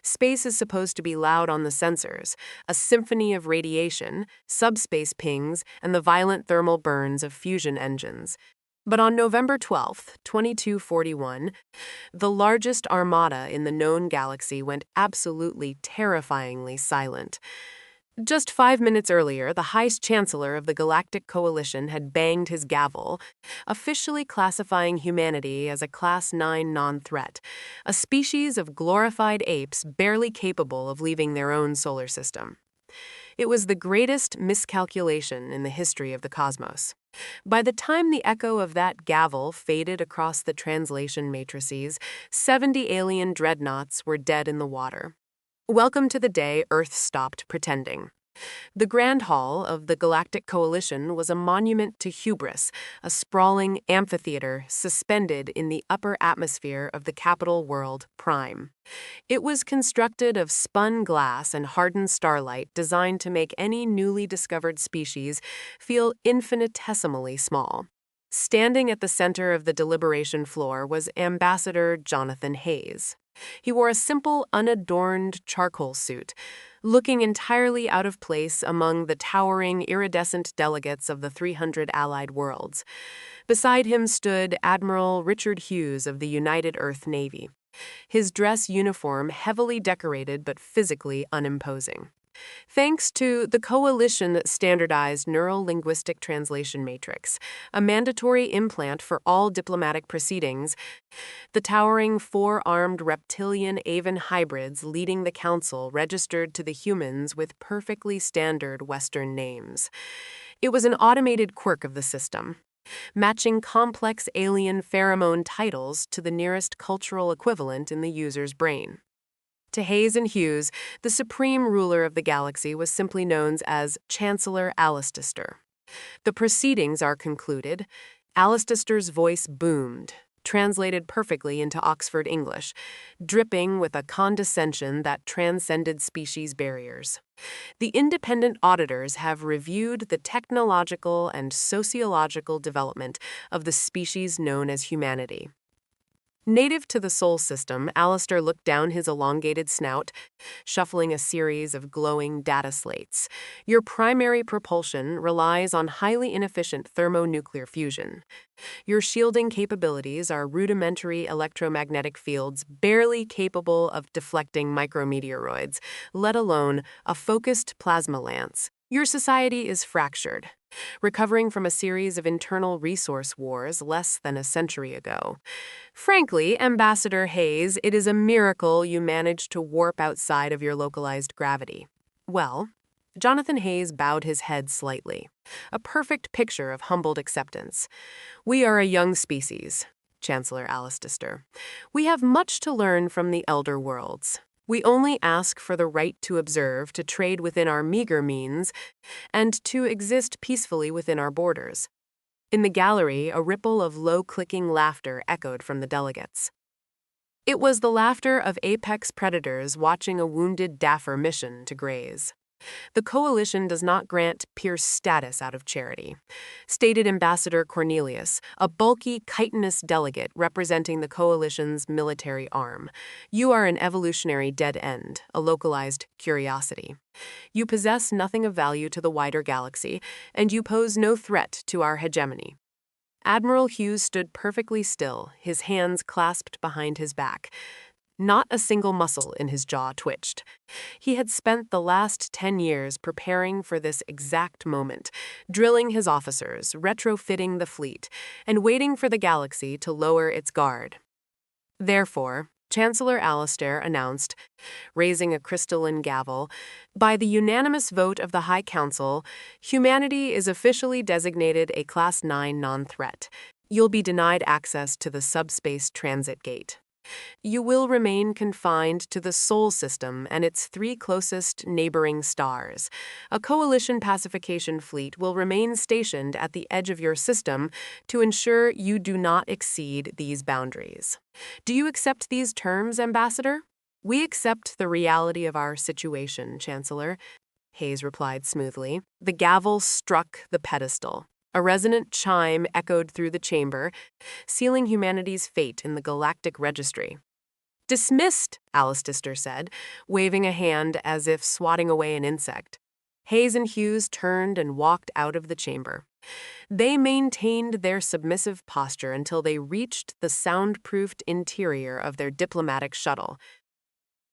Space is supposed to be loud on the sensors, a symphony of radiation, subspace pings, and the violent thermal burns of fusion engines. But on November 12, 2241, the largest armada in the known galaxy went absolutely terrifyingly silent. Just 5 minutes earlier, the High Chancellor of the Galactic Coalition had banged his gavel, officially classifying humanity as a Class 9 non-threat, a species of glorified apes barely capable of leaving their own solar system. It was the greatest miscalculation in the history of the cosmos. By the time the echo of that gavel faded across the translation matrices, 70 alien dreadnoughts were dead in the water. Welcome to the day Earth stopped pretending. The Grand Hall of the Galactic Coalition was a monument to hubris, a sprawling amphitheater suspended in the upper atmosphere of the capital world, Prime. It was constructed of spun glass and hardened starlight designed to make any newly discovered species feel infinitesimally small. Standing at the center of the deliberation floor was Ambassador Jonathan Hayes. He wore a simple, unadorned charcoal suit, looking entirely out of place among the towering, iridescent delegates of the 300 allied worlds. Beside him stood Admiral Richard Hughes of the United Earth Navy, his dress uniform heavily decorated but physically unimposing. Thanks to the Coalition standardized neuro-linguistic translation matrix, a mandatory implant for all diplomatic proceedings, the towering four-armed reptilian avian hybrids leading the council registered to the humans with perfectly standard Western names. It was an automated quirk of the system, matching complex alien pheromone titles to the nearest cultural equivalent in the user's brain. To Hayes and Hughes, the supreme ruler of the galaxy was simply known as Chancellor Alistaster. The proceedings are concluded. Alistaster's voice boomed, translated perfectly into Oxford English, dripping with a condescension that transcended species barriers. The independent auditors have reviewed the technological and sociological development of the species known as humanity. Native to the Sol system, Alistair looked down his elongated snout, shuffling a series of glowing data slates. Your primary propulsion relies on highly inefficient thermonuclear fusion. Your shielding capabilities are rudimentary electromagnetic fields barely capable of deflecting micrometeoroids, let alone a focused plasma lance. Your society is fractured, recovering from a series of internal resource wars less than a century ago. Frankly, Ambassador Hayes, it is a miracle you managed to warp outside of your localized gravity. Well, Jonathan Hayes bowed his head slightly, a perfect picture of humbled acceptance. We are a young species, Chancellor Alistaster. We have much to learn from the elder worlds. We only ask for the right to observe, to trade within our meager means, and to exist peacefully within our borders. In the gallery, a ripple of low-clicking laughter echoed from the delegates. It was the laughter of apex predators watching a wounded daffer mission to graze. The Coalition does not grant Pierce status out of charity, stated Ambassador Cornelius, a bulky, chitinous delegate representing the Coalition's military arm. You are an evolutionary dead end, a localized curiosity. You possess nothing of value to the wider galaxy, and you pose no threat to our hegemony. Admiral Hughes stood perfectly still, his hands clasped behind his back. Not a single muscle in his jaw twitched. He had spent the last 10 years preparing for this exact moment, drilling his officers, retrofitting the fleet, and waiting for the galaxy to lower its guard. Therefore, Chancellor Alistair announced, raising a crystalline gavel, by the unanimous vote of the High Council, humanity is officially designated a Class 9 non-threat. You'll be denied access to the subspace transit gate. You will remain confined to the Sol system and its 3 closest neighboring stars. A Coalition pacification fleet will remain stationed at the edge of your system to ensure you do not exceed these boundaries. Do you accept these terms, Ambassador? We accept the reality of our situation, Chancellor, Hayes replied smoothly. The gavel struck the pedestal. A resonant chime echoed through the chamber, sealing humanity's fate in the galactic registry. Dismissed, Alistair said, waving a hand as if swatting away an insect. Hayes and Hughes turned and walked out of the chamber. They maintained their submissive posture until they reached the soundproofed interior of their diplomatic shuttle.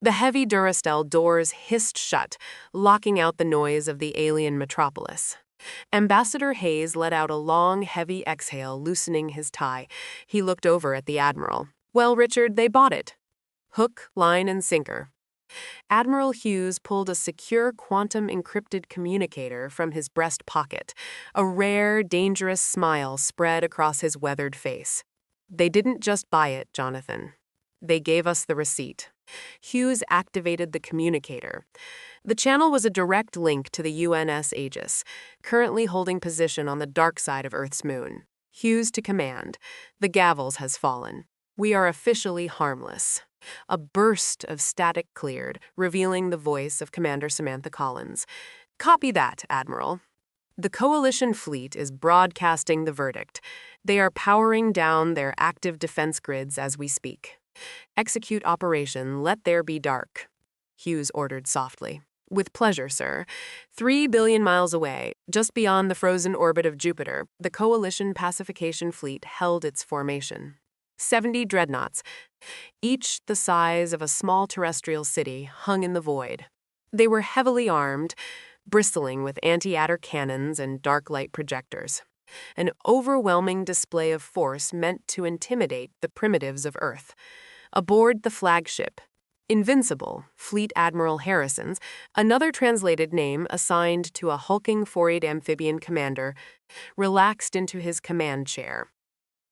The heavy Duracell doors hissed shut, locking out the noise of the alien metropolis. Ambassador Hayes let out a long, heavy exhale, loosening his tie. He looked over at the Admiral. "Well, Richard, they bought it. Hook, line, and sinker." Admiral Hughes pulled a secure quantum-encrypted communicator from his breast pocket. A rare, dangerous smile spread across his weathered face. "They didn't just buy it, Jonathan. They gave us the receipt." Hughes activated the communicator. The channel was a direct link to the UNS Aegis, currently holding position on the dark side of Earth's moon. Hughes to command. "The gavels has fallen. We are officially harmless." A burst of static cleared, revealing the voice of Commander Samantha Collins. "Copy that, Admiral. The Coalition fleet is broadcasting the verdict. They are powering down their active defense grids as we speak. Execute operation Let There Be Dark," Hughes ordered softly. "With pleasure, sir." 3 billion miles away, just beyond the frozen orbit of Jupiter, the Coalition pacification fleet held its formation. 70 dreadnoughts, each the size of a small terrestrial city, hung in the void. They were heavily armed, bristling with anti-atter cannons and dark light projectors. An overwhelming display of force meant to intimidate the primitives of Earth. Aboard the flagship, Invincible, Fleet Admiral Harrison's, another translated name assigned to a hulking four-eyed amphibian commander, relaxed into his command chair.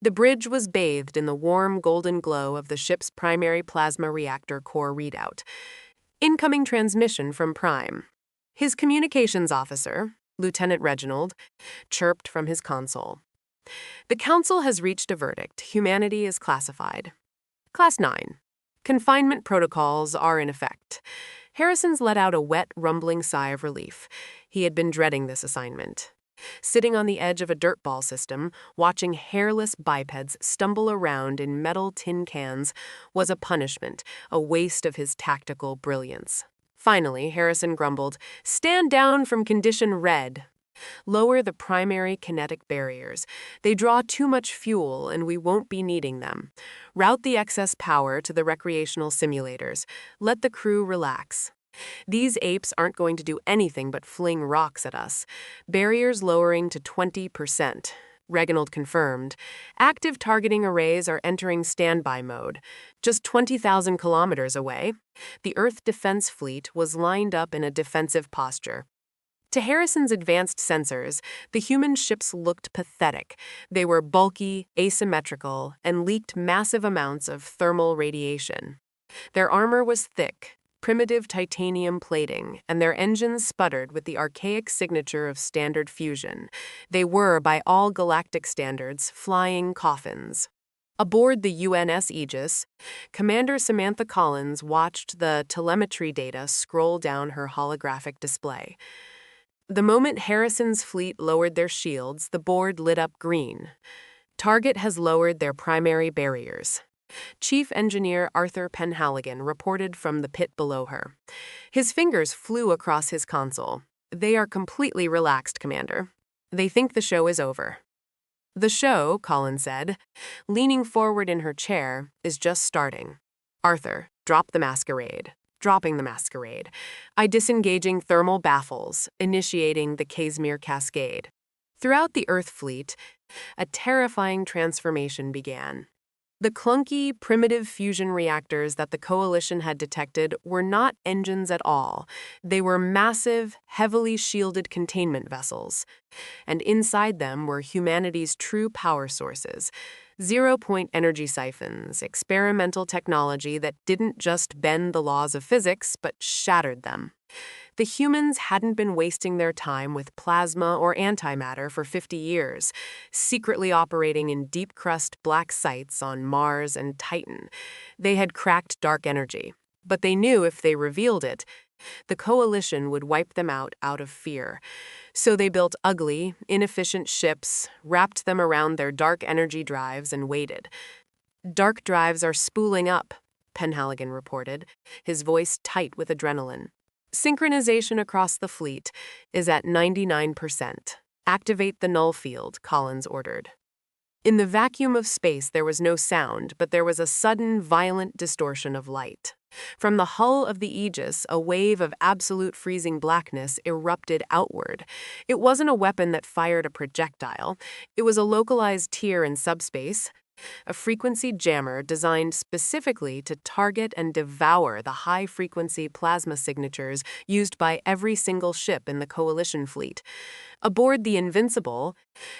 The bridge was bathed in the warm golden glow of the ship's primary plasma reactor core readout. Incoming transmission from Prime. His communications officer, Lieutenant Reginald, chirped from his console. "The Council has reached a verdict. Humanity is classified. Class 9. Confinement protocols are in effect." Harrison's let out a wet, rumbling sigh of relief. He had been dreading this assignment. Sitting on the edge of a dirtball system, watching hairless bipeds stumble around in metal tin cans was a punishment, a waste of his tactical brilliance. Finally, Harrison grumbled, "Stand down from condition red. Lower the primary kinetic barriers. They draw too much fuel and we won't be needing them. Route the excess power to the recreational simulators. Let the crew relax. These apes aren't going to do anything but fling rocks at us. Barriers lowering to 20%. Reginald confirmed. Active targeting arrays are entering standby mode. Just 20,000 kilometers away, the Earth Defense Fleet was lined up in a defensive posture. To Harrison's advanced sensors, the human ships looked pathetic. They were bulky, asymmetrical, and leaked massive amounts of thermal radiation. Their armor was thick, primitive titanium plating, and their engines sputtered with the archaic signature of standard fusion. They were, by all galactic standards, flying coffins. Aboard the UNS Aegis, Commander Samantha Collins watched the telemetry data scroll down her holographic display. The moment Harrison's fleet lowered their shields, the board lit up green. Target has lowered their primary barriers. Chief Engineer Arthur Penhaligon reported from the pit below her. His fingers flew across his console. "They are completely relaxed, Commander. They think the show is over." "The show," Collins said, leaning forward in her chair, "is just starting. Arthur, drop the masquerade." Dropping the masquerade. Disengaging thermal baffles, initiating the Casimir Cascade. Throughout the Earth fleet, a terrifying transformation began. The clunky, primitive fusion reactors that the Coalition had detected were not engines at all. They were massive, heavily shielded containment vessels. And inside them were humanity's true power sources. Zero-point energy siphons, experimental technology that didn't just bend the laws of physics, but shattered them. The humans hadn't been wasting their time with plasma or antimatter for 50 years, secretly operating in deep-crust black sites on Mars and Titan. They had cracked dark energy, but they knew if they revealed it, the Coalition would wipe them out of fear. So they built ugly, inefficient ships, wrapped them around their dark energy drives, and waited. Dark drives are spooling up. Penhaligon reported, his voice tight with adrenaline. Synchronization across the fleet is at 99%. Activate the null field, Collins ordered. In the vacuum of space, there was no sound, but there was a sudden, violent distortion of light. From the hull of the Aegis, a wave of absolute freezing blackness erupted outward. It wasn't a weapon that fired a projectile. It was a localized tier in subspace, a frequency jammer designed specifically to target and devour the high-frequency plasma signatures used by every single ship in the Coalition fleet. Aboard the Invincible,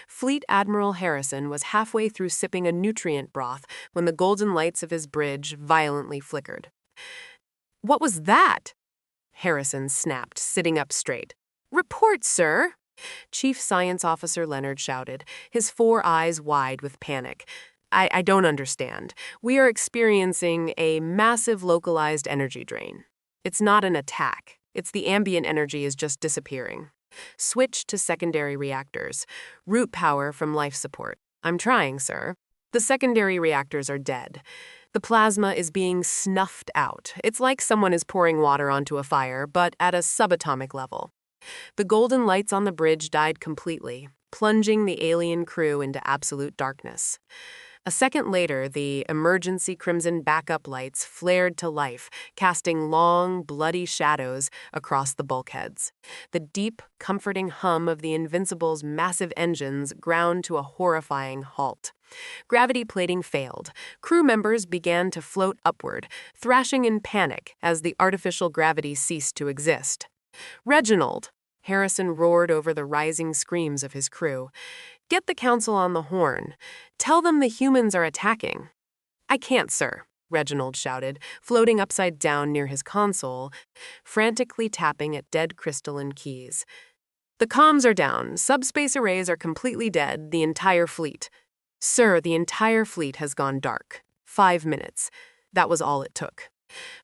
Fleet Admiral Harrison was halfway through sipping a nutrient broth when the golden lights of his bridge violently flickered. "What was that?" Harrison snapped, sitting up straight. "Report, sir!" Chief Science Officer Leonard shouted, his 4 eyes wide with panic. I don't understand. We are experiencing a massive localized energy drain. It's not an attack. It's the ambient energy is just disappearing. Switch to secondary reactors. Root power from life support. I'm trying, sir. The secondary reactors are dead. The plasma is being snuffed out. It's like someone is pouring water onto a fire, but at a subatomic level. The golden lights on the bridge died completely, plunging the alien crew into absolute darkness. A second later, the emergency crimson backup lights flared to life, casting long, bloody shadows across the bulkheads. The deep, comforting hum of the Invincible's massive engines ground to a horrifying halt. Gravity plating failed. Crew members began to float upward, thrashing in panic as the artificial gravity ceased to exist. "Reginald!" Harrison roared over the rising screams of his crew. "Get the council on the horn. Tell them the humans are attacking." "I can't, sir," Reginald shouted, floating upside down near his console, frantically tapping at dead crystalline keys. "The comms are down. Subspace arrays are completely dead, the entire fleet." "Sir, the entire fleet has gone dark. 5 minutes. That was all it took."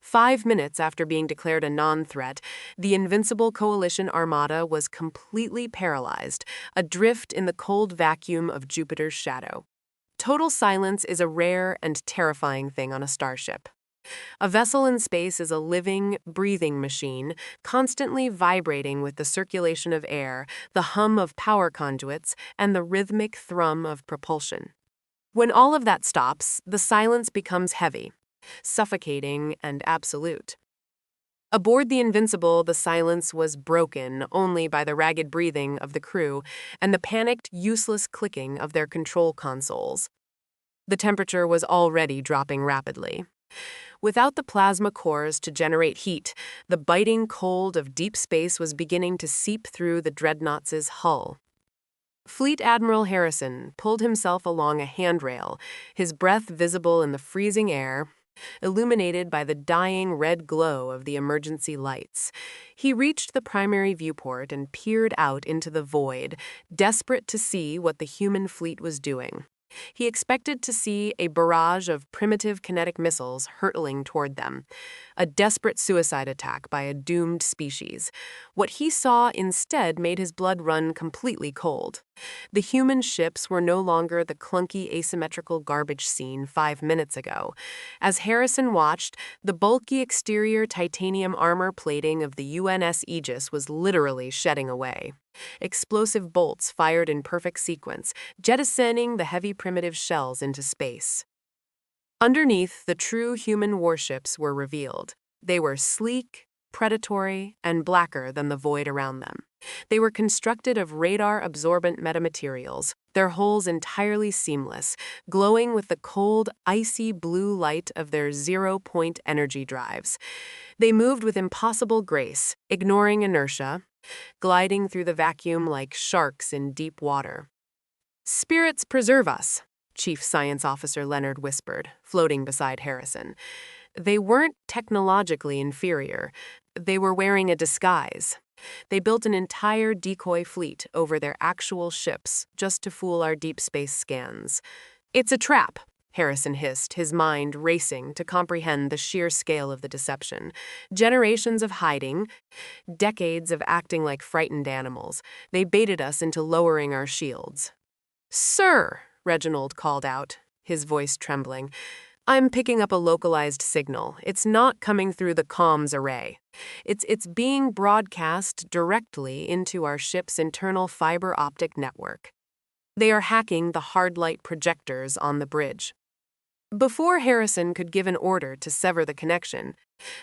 5 minutes after being declared a non-threat, the Invincible Coalition Armada was completely paralyzed, adrift in the cold vacuum of Jupiter's shadow. Total silence is a rare and terrifying thing on a starship. A vessel in space is a living, breathing machine, constantly vibrating with the circulation of air, the hum of power conduits, and the rhythmic thrum of propulsion. When all of that stops, the silence becomes heavy, suffocating and absolute. Aboard the Invincible, the silence was broken only by the ragged breathing of the crew and the panicked, useless clicking of their control consoles. The temperature was already dropping rapidly. Without the plasma cores to generate heat, the biting cold of deep space was beginning to seep through the dreadnoughts' hull. Fleet Admiral Harrison pulled himself along a handrail, his breath visible in the freezing air, illuminated by the dying red glow of the emergency lights. He reached the primary viewport and peered out into the void, desperate to see what the human fleet was doing. He expected to see a barrage of primitive kinetic missiles hurtling toward them, a desperate suicide attack by a doomed species. What he saw instead made his blood run completely cold. The human ships were no longer the clunky asymmetrical garbage seen 5 minutes ago. As Harrison watched, the bulky exterior titanium armor plating of the UNS Aegis was literally shedding away. Explosive bolts fired in perfect sequence, jettisoning the heavy primitive shells into space. Underneath, the true human warships were revealed. They were sleek, predatory, and blacker than the void around them. They were constructed of radar-absorbent metamaterials, their hulls entirely seamless, glowing with the cold, icy blue light of their zero-point energy drives. They moved with impossible grace, ignoring inertia, gliding through the vacuum like sharks in deep water. "Spirits preserve us," Chief Science Officer Leonard whispered, floating beside Harrison. They weren't technologically inferior. They were wearing a disguise. They built an entire decoy fleet over their actual ships just to fool our deep space scans. "It's a trap," Harrison hissed, his mind racing to comprehend the sheer scale of the deception. Generations of hiding, decades of acting like frightened animals. They baited us into lowering our shields. "Sir," Reginald called out, his voice trembling, I'm picking up a localized signal. It's not coming through the comms array. It's being broadcast directly into our ship's internal fiber optic network. They are hacking the hard light projectors on the bridge. Before Harrison could give an order to sever the connection,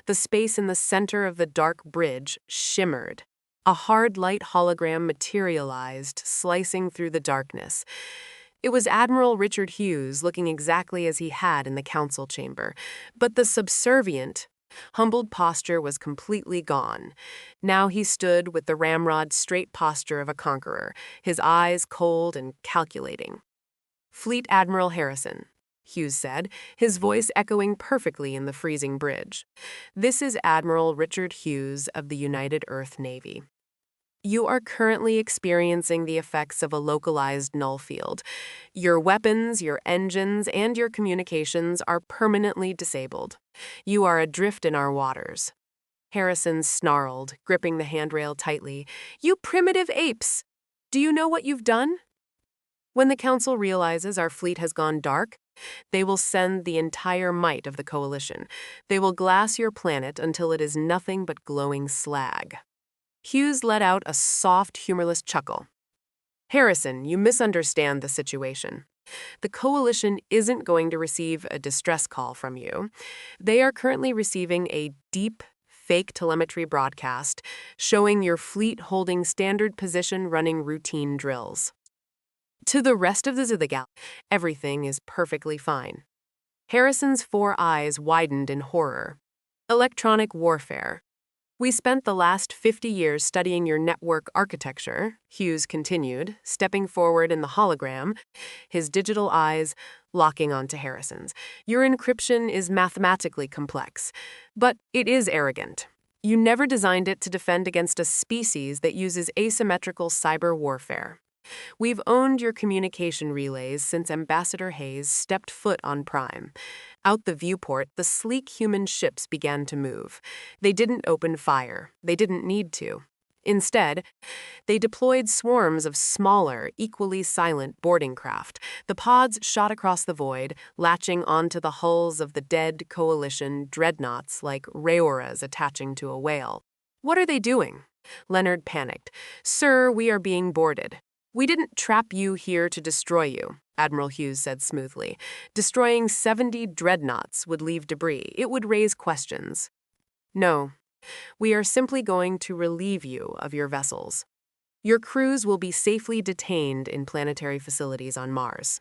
the space in the center of the dark bridge shimmered. A hard light hologram materialized, slicing through the darkness. It was Admiral Richard Hughes looking exactly as he had in the council chamber, but the subservient, humbled posture was completely gone. Now he stood with the ramrod straight posture of a conqueror, his eyes cold and calculating. "Fleet Admiral Harrison," Hughes said, his voice echoing perfectly in the freezing bridge. "This is Admiral Richard Hughes of the United Earth Navy. You are currently experiencing the effects of a localized null field. Your weapons, your engines, and your communications are permanently disabled. You are adrift in our waters." Harrison snarled, gripping the handrail tightly. "You primitive apes! Do you know what you've done?" "When the Council realizes our fleet has gone dark, they will send the entire might of the Coalition. They will glass your planet until it is nothing but glowing slag." Hughes let out a soft, humorless chuckle. "Harrison, you misunderstand the situation. The Coalition isn't going to receive a distress call from you. They are currently receiving a deep, fake telemetry broadcast showing your fleet holding standard position running routine drills. To the rest of the galaxy, everything is perfectly fine." Harrison's 4 eyes widened in horror. "Electronic warfare. We spent the last 50 years studying your network architecture," Hughes continued, stepping forward in the hologram, his digital eyes locking onto Harrison's. "Your encryption is mathematically complex, but it is arrogant. You never designed it to defend against a species that uses asymmetrical cyber warfare. We've owned your communication relays since Ambassador Hayes stepped foot on Prime. Out the viewport, the sleek human ships began to move. They didn't open fire. They didn't need to. Instead, they deployed swarms of smaller, equally silent boarding craft. The pods shot across the void, latching onto the hulls of the dead Coalition dreadnoughts like Raoras attaching to a whale. "What are they doing?" Leonard panicked. "Sir, we are being boarded." "We didn't trap you here to destroy you," Admiral Hughes said smoothly. "Destroying 70 dreadnoughts would leave debris. It would raise questions. No, we are simply going to relieve you of your vessels. Your crews will be safely detained in planetary facilities on Mars.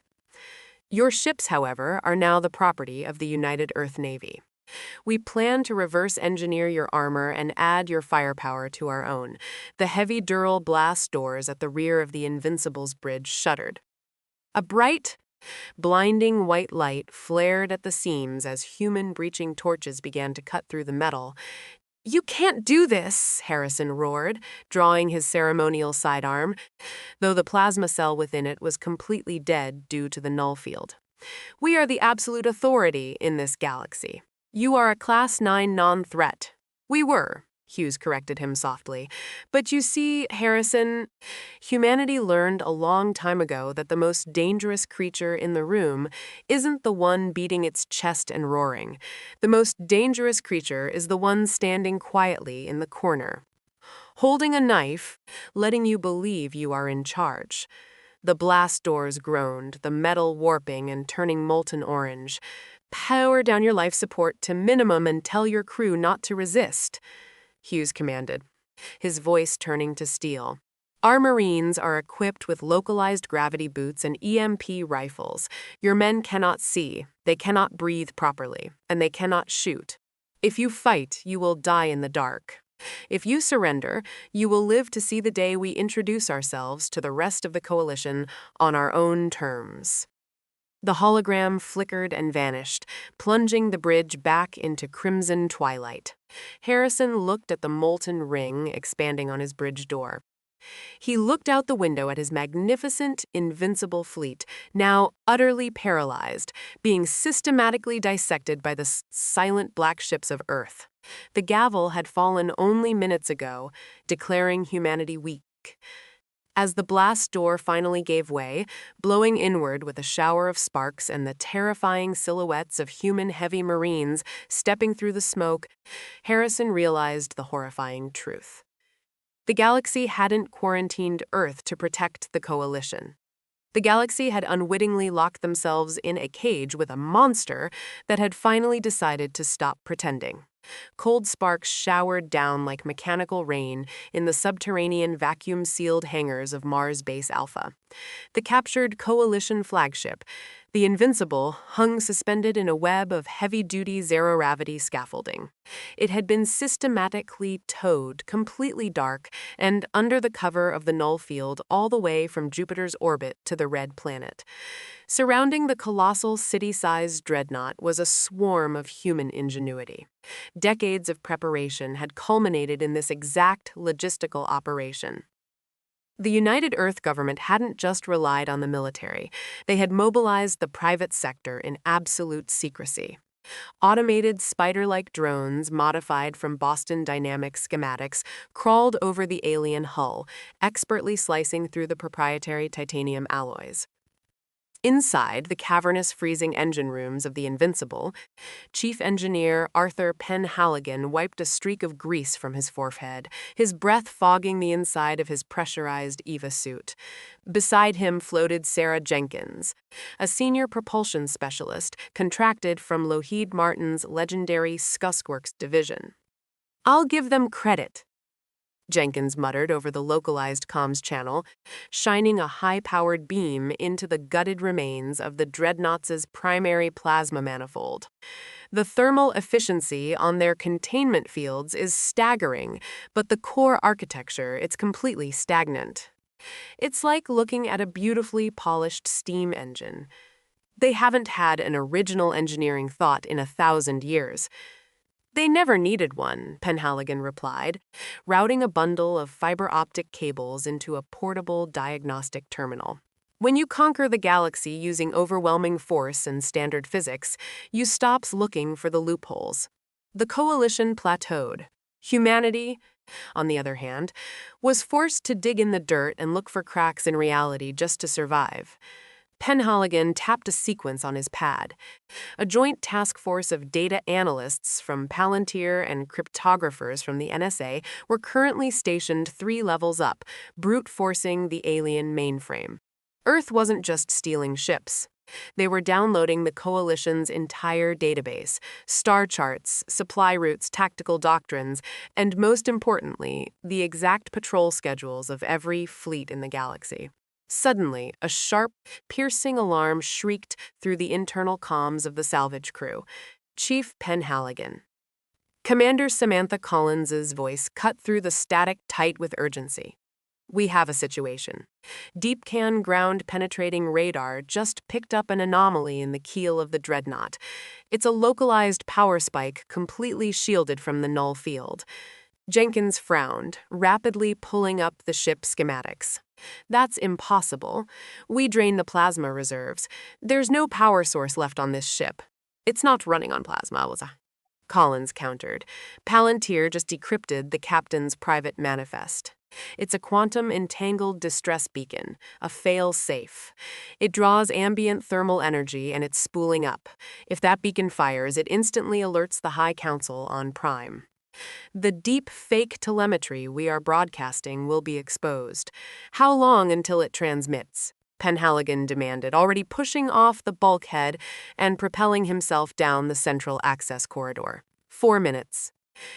Your ships, however, are now the property of the United Earth Navy. We plan to reverse engineer your armor and add your firepower to our own." The heavy dural blast doors at the rear of the Invincible's bridge shuddered. A bright, blinding white light flared at the seams as human breaching torches began to cut through the metal. "You can't do this," Harrison roared, drawing his ceremonial sidearm, though the plasma cell within it was completely dead due to the null field. "We are the absolute authority in this galaxy. You are a Class 9 non-threat." "We were," Hughes corrected him softly. "But you see, Harrison, humanity learned a long time ago that the most dangerous creature in the room isn't the one beating its chest and roaring. The most dangerous creature is the one standing quietly in the corner, holding a knife, letting you believe you are in charge." The blast doors groaned, the metal warping and turning molten orange. "Power down your life support to minimum and tell your crew not to resist," Hughes commanded, his voice turning to steel. "Our Marines are equipped with localized gravity boots and EMP rifles. Your men cannot see, they cannot breathe properly, and they cannot shoot. If you fight, you will die in the dark. If you surrender, you will live to see the day we introduce ourselves to the rest of the Coalition on our own terms." The hologram flickered and vanished, plunging the bridge back into crimson twilight. Harrison looked at the molten ring expanding on his bridge door. He looked out the window at his magnificent, invincible fleet, now utterly paralyzed, being systematically dissected by the silent black ships of Earth. The gavel had fallen only minutes ago, declaring humanity weak. As the blast door finally gave way, blowing inward with a shower of sparks and the terrifying silhouettes of human heavy marines stepping through the smoke, Harrison realized the horrifying truth. The galaxy hadn't quarantined Earth to protect the Coalition. The galaxy had unwittingly locked themselves in a cage with a monster that had finally decided to stop pretending. Cold sparks showered down like mechanical rain in the subterranean vacuum-sealed hangars of Mars Base Alpha. The captured Coalition flagship, the Invincible, hung suspended in a web of heavy-duty zero-gravity scaffolding. It had been systematically towed, completely dark, and under the cover of the null field all the way from Jupiter's orbit to the red planet. Surrounding the colossal city-sized dreadnought was a swarm of human ingenuity. Decades of preparation had culminated in this exact logistical operation. The United Earth government hadn't just relied on the military. They had mobilized the private sector in absolute secrecy. Automated spider-like drones, modified from Boston Dynamics schematics, crawled over the alien hull, expertly slicing through the proprietary titanium alloys. Inside the cavernous freezing engine rooms of the Invincible, Chief Engineer Arthur Penhaligon wiped a streak of grease from his forehead, his breath fogging the inside of his pressurized EVA suit. Beside him floated Sarah Jenkins, a senior propulsion specialist contracted from Lockheed Martin's legendary Skuskworks division. "I'll give them credit," Jenkins muttered over the localized comms channel, shining a high-powered beam into the gutted remains of the dreadnoughts' primary plasma manifold. "The thermal efficiency on their containment fields is staggering, but the core architecture, it's completely stagnant. It's like looking at a beautifully polished steam engine. They haven't had an original engineering thought in 1,000 years. "They never needed one," Penhaligon replied, routing a bundle of fiber optic cables into a portable diagnostic terminal. "When you conquer the galaxy using overwhelming force and standard physics, you stop looking for the loopholes. The Coalition plateaued. Humanity, on the other hand, was forced to dig in the dirt and look for cracks in reality just to survive." Penhaligon tapped a sequence on his pad. A joint task force of data analysts from Palantir and cryptographers from the NSA were currently stationed 3 levels up, brute-forcing the alien mainframe. Earth wasn't just stealing ships. They were downloading the Coalition's entire database, star charts, supply routes, tactical doctrines, and most importantly, the exact patrol schedules of every fleet in the galaxy. Suddenly, a sharp, piercing alarm shrieked through the internal comms of the salvage crew. Chief Penhaligon. Commander Samantha Collins's voice cut through the static tight with urgency. "We have a situation. Deep-can ground-penetrating radar just picked up an anomaly in the keel of the dreadnought. It's a localized power spike completely shielded from the null field." Jenkins frowned, rapidly pulling up the ship schematics. "That's impossible. We drained the plasma reserves. There's no power source left on this ship." "It's not running on plasma, was I?" Collins countered. "Palantir just decrypted the captain's private manifest. It's a quantum-entangled distress beacon, a fail-safe. It draws ambient thermal energy and it's spooling up. If that beacon fires, it instantly alerts the High Council on Prime. The deep fake telemetry we are broadcasting will be exposed. How long until it transmits?" Penhaligon demanded, already pushing off the bulkhead and propelling himself down the central access corridor. 4 minutes.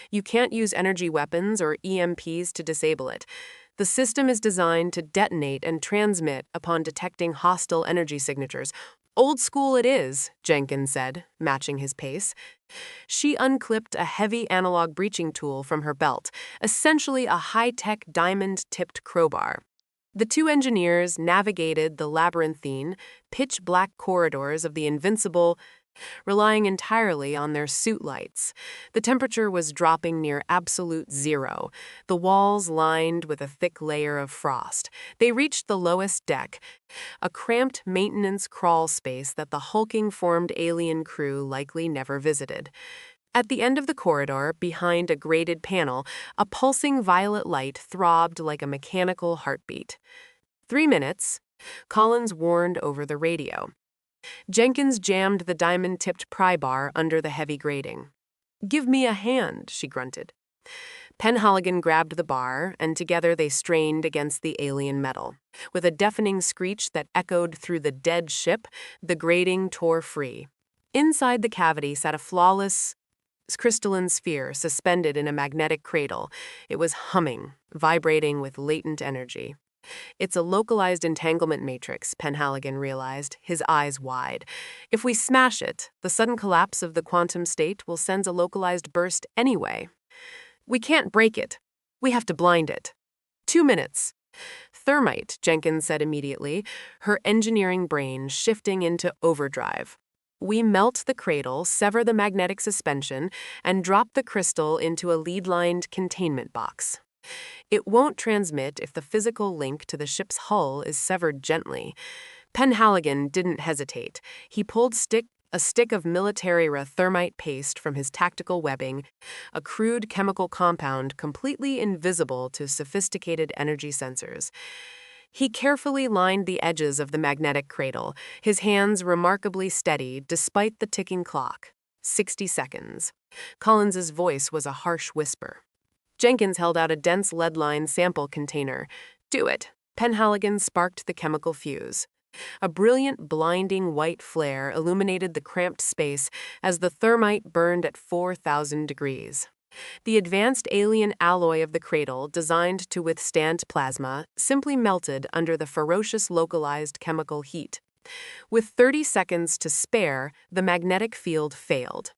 You can't use energy weapons or EMPs to disable it. The system is designed to detonate and transmit upon detecting hostile energy signatures. "Old school it is," Jenkins said, matching his pace. She unclipped a heavy analog breaching tool from her belt, essentially a high-tech diamond-tipped crowbar. The 2 engineers navigated the labyrinthine, pitch-black corridors of the Invincible, relying entirely on their suit lights. The temperature was dropping near absolute zero, the walls lined with a thick layer of frost. They reached the lowest deck, a cramped maintenance crawl space that the hulking-formed alien crew likely never visited. At the end of the corridor, behind a grated panel, a pulsing violet light throbbed like a mechanical heartbeat. 3 minutes, Collins warned over the radio. Jenkins jammed the diamond-tipped pry bar under the heavy grating. "Give me a hand," she grunted. Penhaligon grabbed the bar, and together they strained against the alien metal. With a deafening screech that echoed through the dead ship, the grating tore free. Inside the cavity sat a flawless, crystalline sphere suspended in a magnetic cradle. It was humming, vibrating with latent energy. "It's a localized entanglement matrix," Penhaligon realized, his eyes wide. "If we smash it, the sudden collapse of the quantum state will send a localized burst anyway. We can't break it. We have to blind it." 2 minutes. "Thermite," Jenkins said immediately, her engineering brain shifting into overdrive. "We melt the cradle, sever the magnetic suspension, and drop the crystal into a lead-lined containment box. It won't transmit if the physical link to the ship's hull is severed gently." Penhaligon didn't hesitate. He pulled a stick of military thermite paste from his tactical webbing, a crude chemical compound completely invisible to sophisticated energy sensors. He carefully lined the edges of the magnetic cradle, his hands remarkably steady despite the ticking clock. 60 seconds. Collins's voice was a harsh whisper. Jenkins held out a dense lead-lined sample container. "Do it." Penhaligon sparked the chemical fuse. A brilliant, blinding white flare illuminated the cramped space as the thermite burned at 4,000 degrees. The advanced alien alloy of the cradle, designed to withstand plasma, simply melted under the ferocious localized chemical heat. With 30 seconds to spare, the magnetic field failed.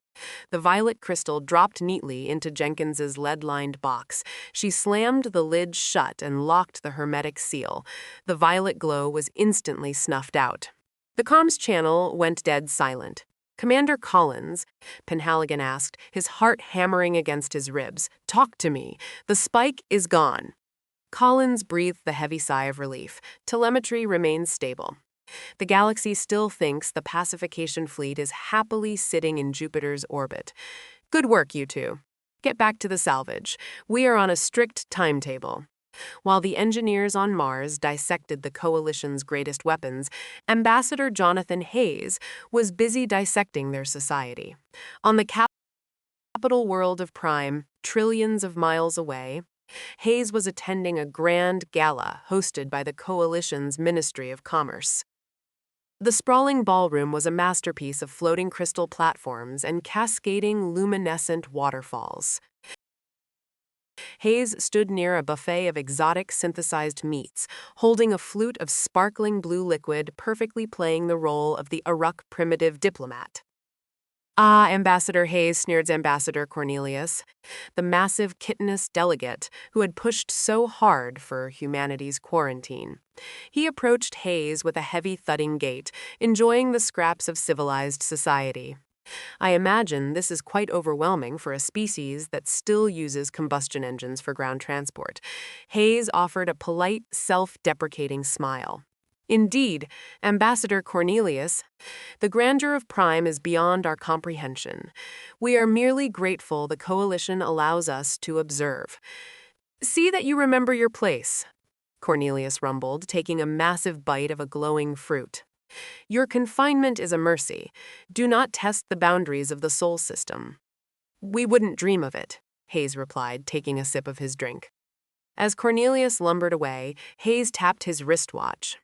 The violet crystal dropped neatly into Jenkins's lead-lined box. She slammed the lid shut and locked the hermetic seal. The violet glow was instantly snuffed out. The comms channel went dead silent. "Commander Collins," Penhaligon asked, his heart hammering against his ribs, "talk to me. The spike is gone." Collins breathed the heavy sigh of relief. Telemetry remains stable. "The galaxy still thinks the pacification fleet is happily sitting in Jupiter's orbit. Good work, you two. Get back to the salvage. We are on a strict timetable." While the engineers on Mars dissected the Coalition's greatest weapons, Ambassador Jonathan Hayes was busy dissecting their society. On the capital world of Prime, trillions of miles away, Hayes was attending a grand gala hosted by the Coalition's Ministry of Commerce. The sprawling ballroom was a masterpiece of floating crystal platforms and cascading luminescent waterfalls. Hayes stood near a buffet of exotic synthesized meats, holding a flute of sparkling blue liquid perfectly playing the role of the Uruk primitive diplomat. "Ah, Ambassador Hayes," sneered Ambassador Cornelius, the massive chitinous delegate who had pushed so hard for humanity's quarantine. He approached Hayes with a heavy thudding gait, enjoying the scraps of civilized society. "I imagine this is quite overwhelming for a species that still uses combustion engines for ground transport." Hayes offered a polite, self-deprecating smile. "Indeed, Ambassador Cornelius, the grandeur of Prime is beyond our comprehension. We are merely grateful the Coalition allows us to observe." "See that you remember your place," Cornelius rumbled, taking a massive bite of a glowing fruit. "Your confinement is a mercy. Do not test the boundaries of the Sol system." "We wouldn't dream of it," Hayes replied, taking a sip of his drink. As Cornelius lumbered away, Hayes tapped his wristwatch.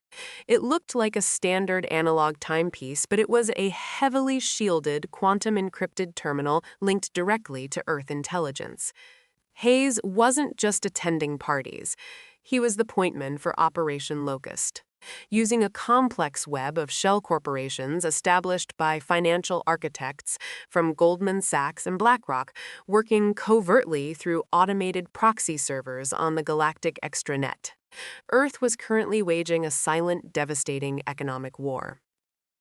It looked like a standard analog timepiece, but it was a heavily shielded, quantum-encrypted terminal linked directly to Earth intelligence. Hayes wasn't just attending parties. He was the pointman for Operation Locust. Using a complex web of shell corporations established by financial architects from Goldman Sachs and BlackRock, working covertly through automated proxy servers on the galactic extranet, Earth was currently waging a silent, devastating economic war.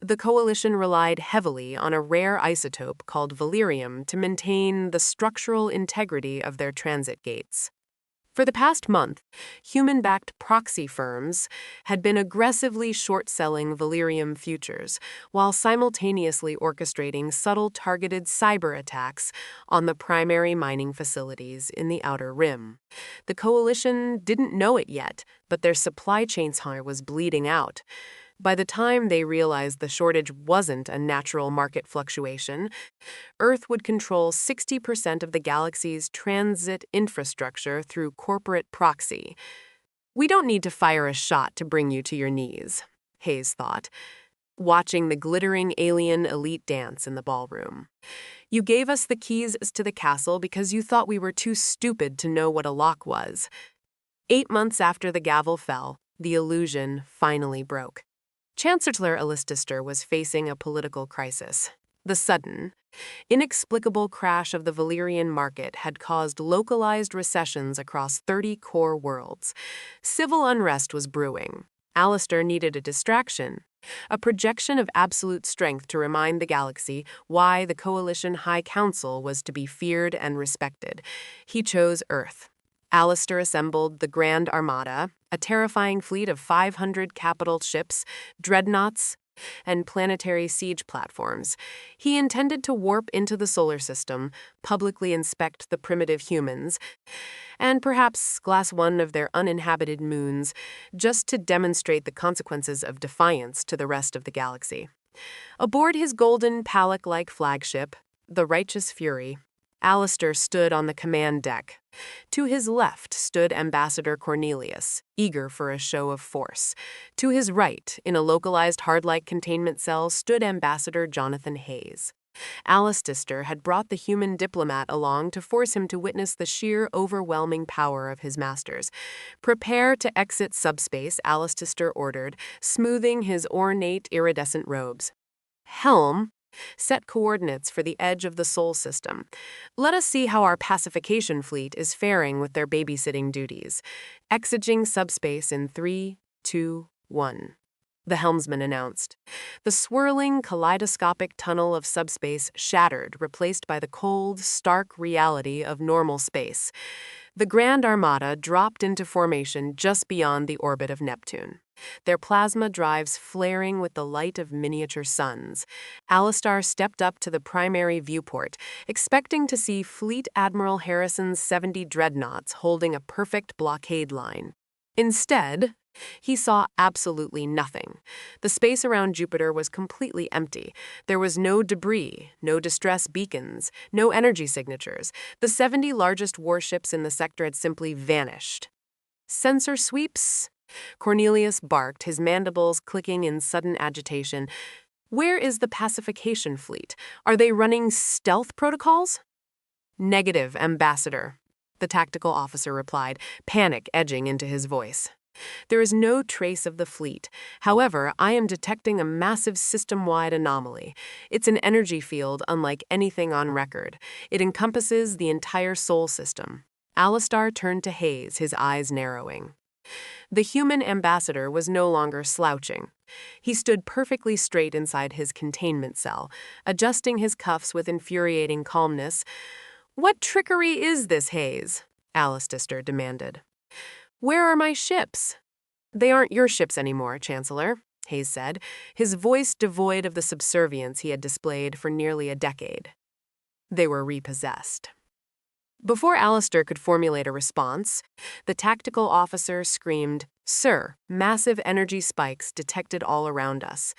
The Coalition relied heavily on a rare isotope called valerium to maintain the structural integrity of their transit gates. For the past month, human-backed proxy firms had been aggressively short-selling Valerium futures while simultaneously orchestrating subtle targeted cyber attacks on the primary mining facilities in the Outer Rim. The Coalition didn't know it yet, but their supply chain was bleeding out. By the time they realized the shortage wasn't a natural market fluctuation, Earth would control 60% of the galaxy's transit infrastructure through corporate proxy. "We don't need to fire a shot to bring you to your knees," Hayes thought, watching the glittering alien elite dance in the ballroom. "You gave us the keys to the castle because you thought we were too stupid to know what a lock was." 8 months after the gavel fell, the illusion finally broke. Chancellor Alistair was facing a political crisis. The sudden, inexplicable crash of the Valerian market had caused localized recessions across 30 core worlds. Civil unrest was brewing. Alistair needed a distraction, a projection of absolute strength to remind the galaxy why the Coalition High Council was to be feared and respected. He chose Earth. Alistair assembled the Grand Armada, a terrifying fleet of 500 capital ships, dreadnoughts, and planetary siege platforms. He intended to warp into the solar system, publicly inspect the primitive humans, and perhaps glass one of their uninhabited moons, just to demonstrate the consequences of defiance to the rest of the galaxy. Aboard his golden Palak-like flagship, the Righteous Fury, Alistair stood on the command deck. To his left stood Ambassador Cornelius, eager for a show of force. To his right, in a localized hard-like containment cell, stood Ambassador Jonathan Hayes. Alistair had brought the human diplomat along to force him to witness the sheer, overwhelming power of his masters. "Prepare to exit subspace," Alistair ordered, smoothing his ornate, iridescent robes. "Helm, set coordinates for the edge of the Sol system. Let us see how our pacification fleet is faring with their babysitting duties. Exiting subspace in 3, 2, 1. The helmsman announced. The swirling, kaleidoscopic tunnel of subspace shattered, replaced by the cold, stark reality of normal space. The Grand Armada dropped into formation just beyond the orbit of Neptune, their plasma drives flaring with the light of miniature suns. Alistair stepped up to the primary viewport, expecting to see Fleet Admiral Harrison's 70 dreadnoughts holding a perfect blockade line. Instead, he saw absolutely nothing. The space around Jupiter was completely empty. There was no debris, no distress beacons, no energy signatures. The 70 largest warships in the sector had simply vanished. "Sensor sweeps?" Cornelius barked, his mandibles clicking in sudden agitation. "Where is the pacification fleet? Are they running stealth protocols?" "Negative, Ambassador," the tactical officer replied, panic edging into his voice. "There is no trace of the fleet. However, I am detecting a massive system-wide anomaly. It's an energy field unlike anything on record. It encompasses the entire Sol system." Alistair turned to Hayes, his eyes narrowing. The human ambassador was no longer slouching. He stood perfectly straight inside his containment cell, adjusting his cuffs with infuriating calmness. "What trickery is this, Hayes?" Alistair demanded. "Where are my ships?" "They aren't your ships anymore, Chancellor," Hayes said, his voice devoid of the subservience he had displayed for nearly a decade. "They were repossessed." Before Alistair could formulate a response, the tactical officer screamed, "Sir, massive energy spikes detected all around us."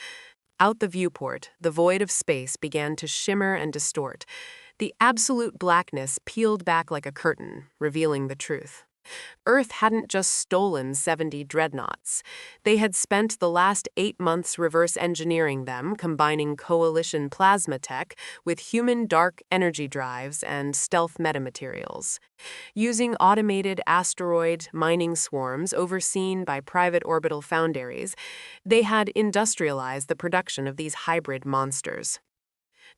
Out the viewport, the void of space began to shimmer and distort. The absolute blackness peeled back like a curtain, revealing the truth. Earth hadn't just stolen 70 dreadnoughts. They had spent the last 8 months reverse engineering them, combining Coalition plasma tech with human dark energy drives and stealth metamaterials. Using automated asteroid mining swarms overseen by private orbital foundries, they had industrialized the production of these hybrid monsters.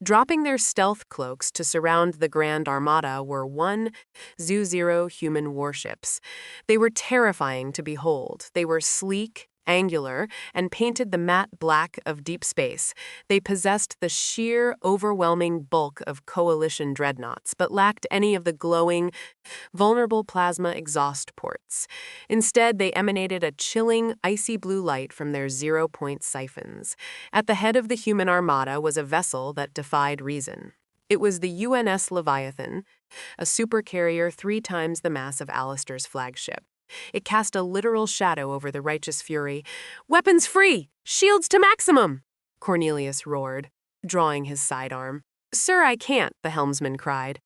Dropping their stealth cloaks to surround the Grand Armada were 1-0 human warships. They were terrifying to behold. They were sleek, angular, and painted the matte black of deep space. They possessed the sheer, overwhelming bulk of Coalition dreadnoughts, but lacked any of the glowing, vulnerable plasma exhaust ports. Instead, they emanated a chilling, icy blue light from their zero-point siphons. At the head of the human armada was a vessel that defied reason. It was the UNS Leviathan, a supercarrier 3 times the mass of Alistair's flagship. It cast a literal shadow over the righteous fury. "Weapons free! Shields to maximum!" Cornelius roared, drawing his sidearm. "Sir, I can't," the helmsman cried,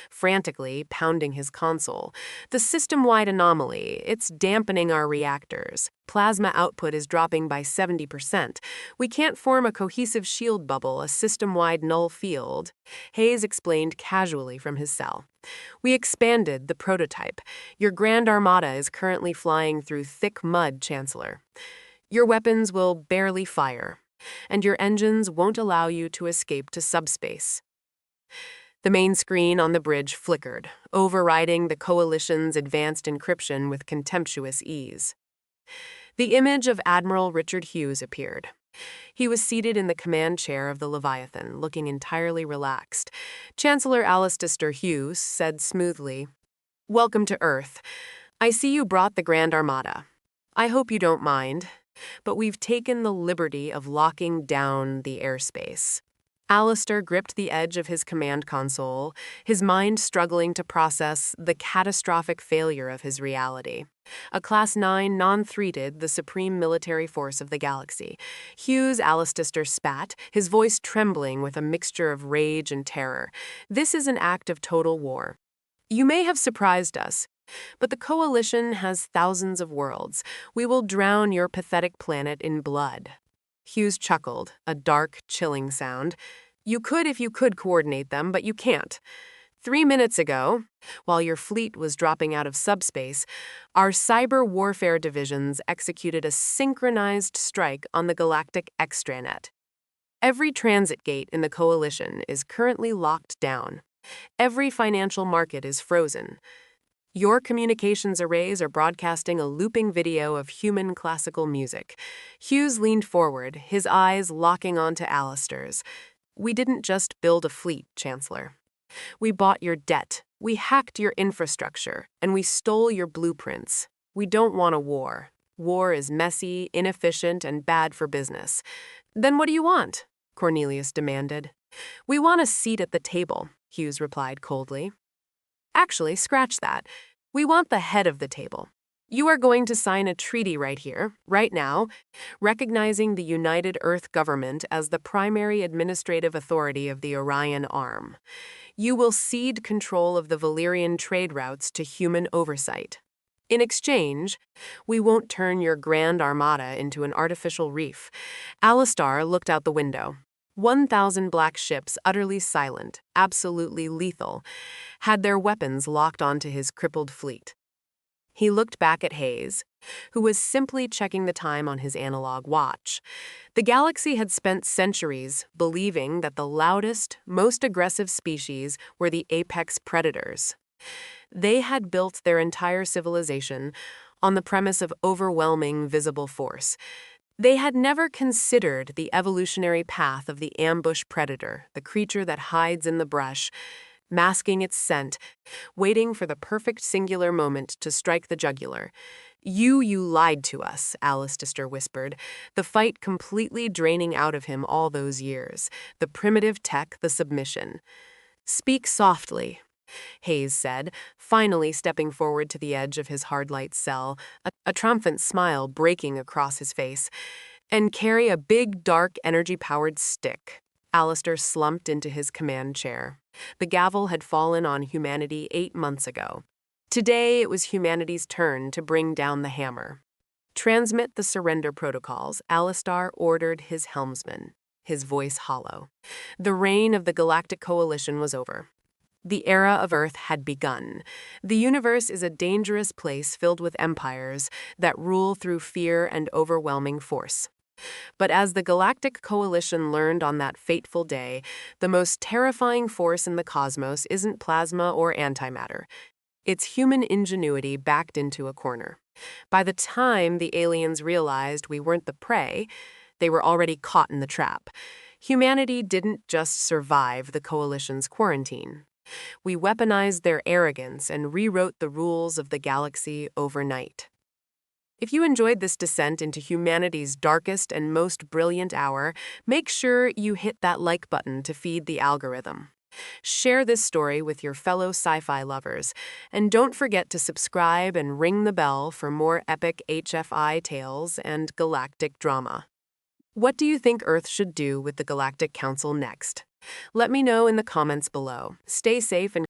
frantically pounding his console. "The system-wide anomaly, it's dampening our reactors. Plasma output is dropping by 70%. We can't form a cohesive shield bubble, a system-wide null field," Hayes explained casually from his cell. "We expanded the prototype. Your Grand Armada is currently flying through thick mud, Chancellor. Your weapons will barely fire, and your engines won't allow you to escape to subspace." The main screen on the bridge flickered, overriding the Coalition's advanced encryption with contemptuous ease. The image of Admiral Richard Hughes appeared. He was seated in the command chair of the Leviathan, looking entirely relaxed. Chancellor Alistair Hughes said smoothly, "Welcome to Earth. I see you brought the Grand Armada. I hope you don't mind, but we've taken the liberty of locking down the airspace." Alistair gripped the edge of his command console, his mind struggling to process the catastrophic failure of his reality. A Class 9 non-threated, the supreme military force of the galaxy. Hughes Alistair spat, his voice trembling with a mixture of rage and terror. "This is an act of total war. You may have surprised us, but the Coalition has thousands of worlds. We will drown your pathetic planet in blood." Hughes chuckled, a dark, chilling sound. "You could if you could coordinate them, but you can't. 3 minutes ago, while your fleet was dropping out of subspace, our cyber warfare divisions executed a synchronized strike on the galactic extranet. Every transit gate in the Coalition is currently locked down. Every financial market is frozen. Your communications arrays are broadcasting a looping video of human classical music." Hughes leaned forward, his eyes locking onto Alistair's. "We didn't just build a fleet, Chancellor. We bought your debt, we hacked your infrastructure, and we stole your blueprints. We don't want a war. War is messy, inefficient, and bad for business." "Then what do you want?" Cornelius demanded. "We want a seat at the table," Hughes replied coldly. "Actually, scratch that. We want the head of the table. You are going to sign a treaty right here, right now, recognizing the United Earth government as the primary administrative authority of the Orion Arm. You will cede control of the Valyrian trade routes to human oversight. In exchange, we won't turn your Grand Armada into an artificial reef." Alistair looked out the window. 1,000 black ships, utterly silent, absolutely lethal, had their weapons locked onto his crippled fleet. He looked back at Hayes, who was simply checking the time on his analog watch. The galaxy had spent centuries believing that the loudest, most aggressive species were the apex predators. They had built their entire civilization on the premise of overwhelming visible force. They had never considered the evolutionary path of the ambush predator, the creature that hides in the brush, masking its scent, waiting for the perfect singular moment to strike the jugular. You lied to us," Alistair whispered, the fight completely draining out of him all those years, the primitive tech, the submission. "Speak softly," Hayes said, finally stepping forward to the edge of his hard-light cell, a triumphant smile breaking across his face. "And carry a big, dark, energy-powered stick." Alistair slumped into his command chair. The gavel had fallen on humanity 8 months ago. Today it was humanity's turn to bring down the hammer. "Transmit the surrender protocols," Alistair ordered his helmsman, his voice hollow. The reign of the Galactic Coalition was over. The era of Earth had begun. The universe is a dangerous place filled with empires that rule through fear and overwhelming force. But as the Galactic Coalition learned on that fateful day, the most terrifying force in the cosmos isn't plasma or antimatter. It's human ingenuity backed into a corner. By the time the aliens realized we weren't the prey, they were already caught in the trap. Humanity didn't just survive the Coalition's quarantine. We weaponized their arrogance and rewrote the rules of the galaxy overnight. If you enjoyed this descent into humanity's darkest and most brilliant hour, make sure you hit that like button to feed the algorithm. Share this story with your fellow sci-fi lovers, and don't forget to subscribe and ring the bell for more epic HFI tales and galactic drama. What do you think Earth should do with the Galactic Council next? Let me know in the comments below. Stay safe and